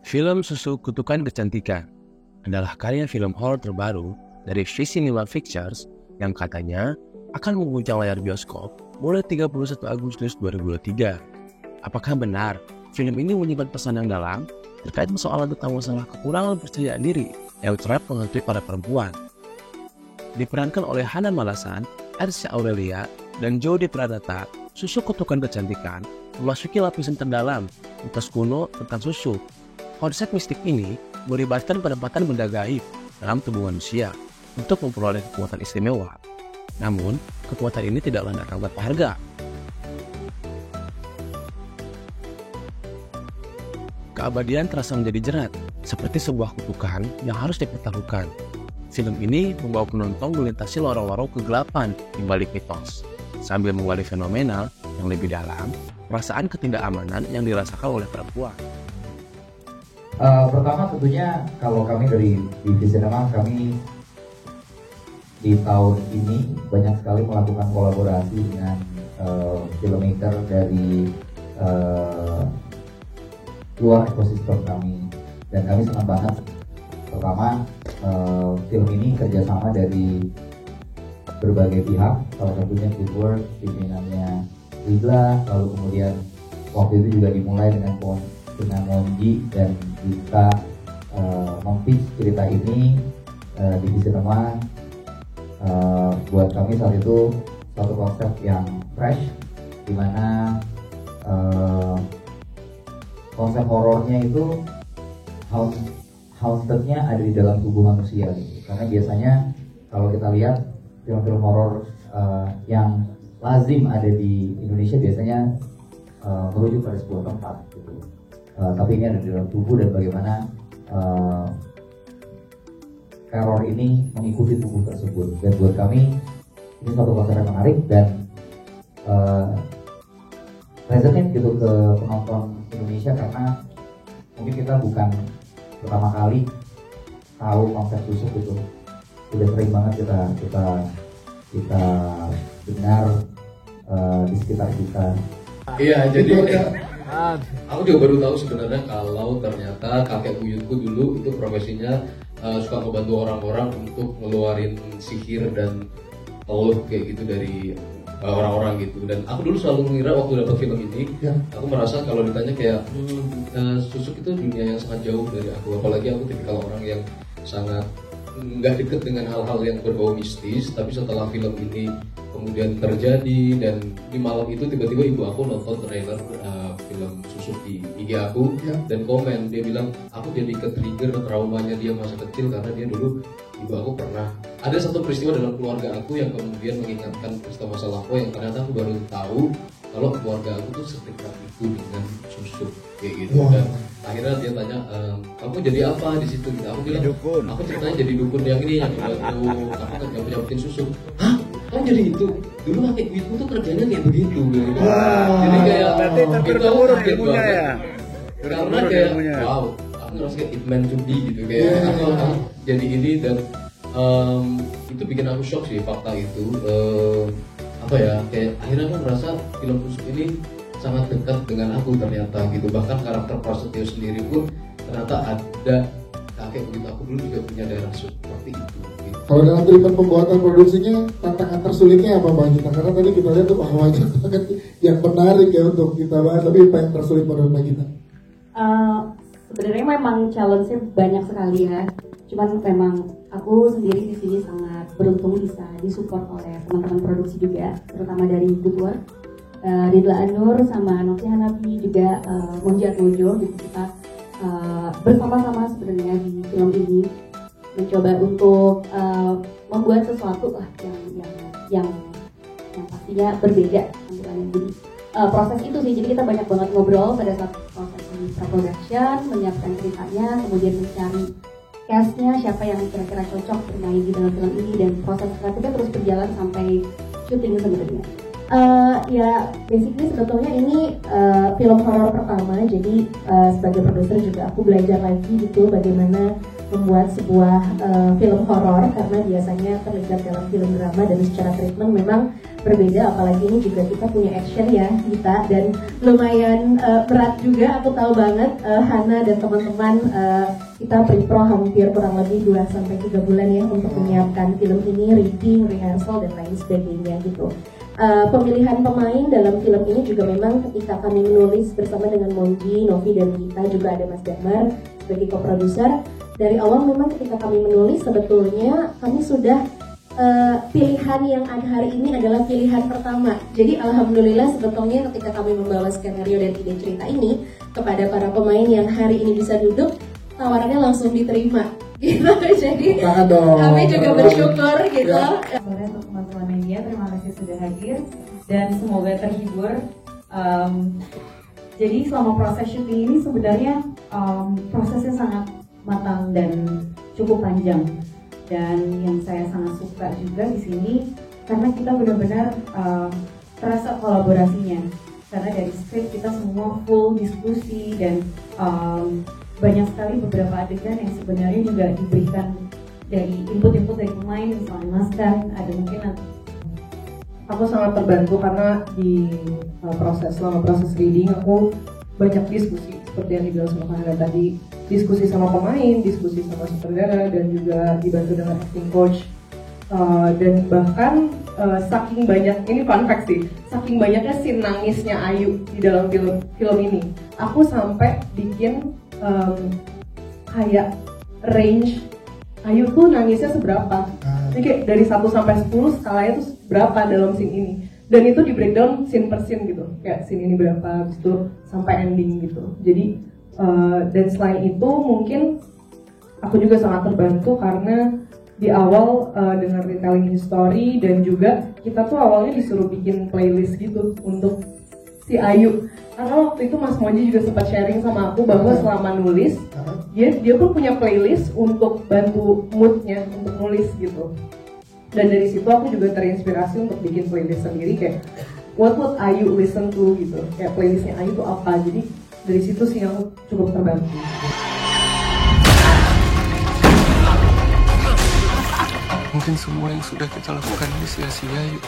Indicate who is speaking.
Speaker 1: Film Susu Kutukan Kecantikan adalah karya film horor terbaru dari V-Cinema Pictures yang katanya akan mengguncang layar bioskop mulai 31 Agustus 2023. Apakah benar film ini menyimpan pesan yang dalam terkait persoalan tentang masalah kekurangan percayaan diri yang kerap menghantui para perempuan? Diperankan oleh Hana Malasan, Arsya Aurelia, dan Jodie Pradata, Susu Kutukan Kecantikan memasuki lapisan terdalam mitos kuno tentang susu. Konsep mistik ini melibatkan penempatan benda gaib dalam tubuh manusia untuk memperoleh kekuatan istimewa. Namun, kekuatan ini tidaklah datang tanpa harga. Keabadian terasa menjadi jerat, seperti sebuah kutukan yang harus dipertaruhkan. Film ini membawa penonton melintasi lorong-lorong kegelapan di balik mitos, sambil menggali fenomena yang lebih dalam, perasaan ketidakamanan yang dirasakan oleh perempuan.
Speaker 2: Pertama tentunya kalau kami dari V-Cinema, kami di tahun ini banyak sekali melakukan kolaborasi dengan filmmaker dari luar ekosistem kami, dan kami senang banget. Pertama, film ini kerjasama dari berbagai pihak, salah satunya Goodwork, pimpinannya Ridla, lalu kemudian waktu itu juga dimulai dengan Monji, dan kita mempitch cerita ini di V-Cinema. Buat kami saat itu satu konsep yang fresh, dimana konsep horornya itu hauntednya ada di dalam tubuh manusia gitu. Karena biasanya kalau kita lihat film-film horor yang lazim ada di Indonesia biasanya merujuk pada sebuah tempat gitu. Tapi ini ada di dalam tubuh, dan bagaimana teror ini mengikuti tubuh tersebut. Dan buat kami ini satu konsep yang menarik dan resonate gitu ke penonton Indonesia, karena mungkin kita bukan pertama kali tahu konsep susuk itu. Udah sering banget kita dengar di sekitar kita.
Speaker 3: Iya, jadi aku juga baru tahu sebenarnya kalau ternyata kakek buyutku dulu itu profesinya suka membantu orang-orang untuk ngeluarin sihir dan teluh kayak gitu dari orang-orang gitu. Dan aku dulu selalu mengira waktu dapat film ini, aku merasa kalau ditanya kayak susuk itu dunia yang sangat jauh dari aku. Apalagi aku tipikal orang yang sangat nggak deket dengan hal-hal yang berbau mistis. Tapi setelah film ini kemudian terjadi, dan di malam itu tiba-tiba ibu aku nonton trailer film susuk di IG aku, dan komen, dia bilang aku jadi ke-trigger traumanya dia masa kecil, karena dia dulu ibu aku pernah ada satu peristiwa dalam keluarga aku yang kemudian mengingatkan peristiwa masa lampau yang ternyata aku baru tahu kalau keluarga aku tuh sedekat itu dengan susuk kayak gitu. Dan akhirnya dia tanya, kamu jadi apa di situ? Aku bilang aku ceritanya jadi dukun yang ini, yang bantu aku nyaputin susuk. Hah? Kan jadi itu dulu kakek ibu tuh kerjanya kayak begitu gitu. Jadi kayak itu aku kaget banget ya? Karena kayak wow, aku ngerasa kayak it meant to be gitu, kayak aku jadi ini. Dan itu bikin aku shock sih fakta itu. Apa ya, kayak akhirnya aku merasa film susuk ini sangat dekat dengan aku ternyata gitu. Bahkan karakter Prasetyo sendiri pun ternyata ada kakek begitu. Aku dulu juga punya daerah seperti itu gitu.
Speaker 4: Kalau dalam treatment pembuatan produksinya, tantangan tersulitnya apa Bang Gita? Karena tadi kita lihat tuh banyak banget yang menarik ya untuk kita bahas, tapi apa yang tersulit menurut Bang Gita?
Speaker 5: Sebenarnya memang challenge-nya banyak sekali ya. Cuman memang aku sendiri di sini sangat beruntung bisa disupport oleh teman-teman produksi juga, terutama dari Goodwork, Ridla Anur sama Novi Hanafi juga, Monji Atmojo gitu. Kita bersama-sama sebenarnya di film ini mencoba untuk membuat sesuatu lah yang pastinya berbeda tampilannya. Jadi proses itu sih, jadi kita banyak banget ngobrol pada saat proses pre-production, menyiapkan ceritanya, kemudian mencari cast-nya, siapa yang kira-kira cocok bermain di dalam film ini, dan proses kreatifnya terus berjalan sampai syuting sebenarnya. Ya basically sebetulnya ini film horor pertama, jadi sebagai produser juga aku belajar lagi gitu bagaimana membuat sebuah film horor, karena biasanya terlibat dalam film drama dan secara treatment memang berbeda, apalagi ini juga kita punya action ya kita, dan lumayan berat juga. Aku tahu banget Hana dan teman-teman kita pre-pro hampir kurang lebih 2-3 bulan ya untuk menyiapkan film ini, reading, rehearsal dan lain sebagainya gitu. Pemilihan pemain dalam film ini juga memang ketika kami menulis bersama dengan Monji, Novi dan kita juga ada Mas Damar sebagai co-producer. Dari awal memang ketika kami menulis sebetulnya kami sudah pilihan yang ada hari ini adalah pilihan pertama. Jadi alhamdulillah sebetulnya ketika kami membawa skenario dan ide cerita ini kepada para pemain yang hari ini bisa duduk, tawarannya langsung diterima gitu. Jadi kami juga bersyukur gitu.
Speaker 6: Sore untuk teman-teman media, terima kasih sudah hadir dan semoga terhibur. Jadi selama proses syuting ini sebenarnya prosesnya sangat matang dan cukup panjang. Dan yang saya sangat suka juga di sini karena kita benar-benar terasa kolaborasinya. Karena dari skrip kita semua full diskusi dan banyak sekali beberapa adegan yang sebenarnya juga diberikan dari input-input dari pemain, misalnya Mas Dan, ada mungkin
Speaker 7: aku sangat terbantu karena di selama proses reading aku banyak diskusi seperti yang dibilang sama Kak tadi, diskusi sama pemain, diskusi sama sutradara dan juga dibantu dengan acting coach. Dan bahkan saking banyak, ini fun fact sih, saking banyaknya scene nangisnya Ayu di dalam film ini, aku sampai bikin kayak range Ayu tuh nangisnya seberapa. Jadi kayak dari 1 sampai 10 skalanya tuh berapa dalam scene ini. Dan itu di breakdown scene per scene gitu. Kayak scene ini berapa, habis itu sampai ending gitu. Jadi dan selain itu mungkin aku juga sangat terbantu karena di awal dengan retelling history dan juga kita tuh awalnya disuruh bikin playlist gitu untuk si Ayu. Karena waktu itu Mas Monji juga sempat sharing sama aku bahwa selama nulis dia pun punya playlist untuk bantu moodnya untuk nulis gitu. Dan dari situ aku juga terinspirasi untuk bikin playlist sendiri kayak what would Ayu listen to gitu. Kayak playlistnya Ayu tuh apa. Jadi dari situ sih aku cukup terbantu.
Speaker 8: Mungkin semua yang sudah kita lakukan ini sia-sia yuk.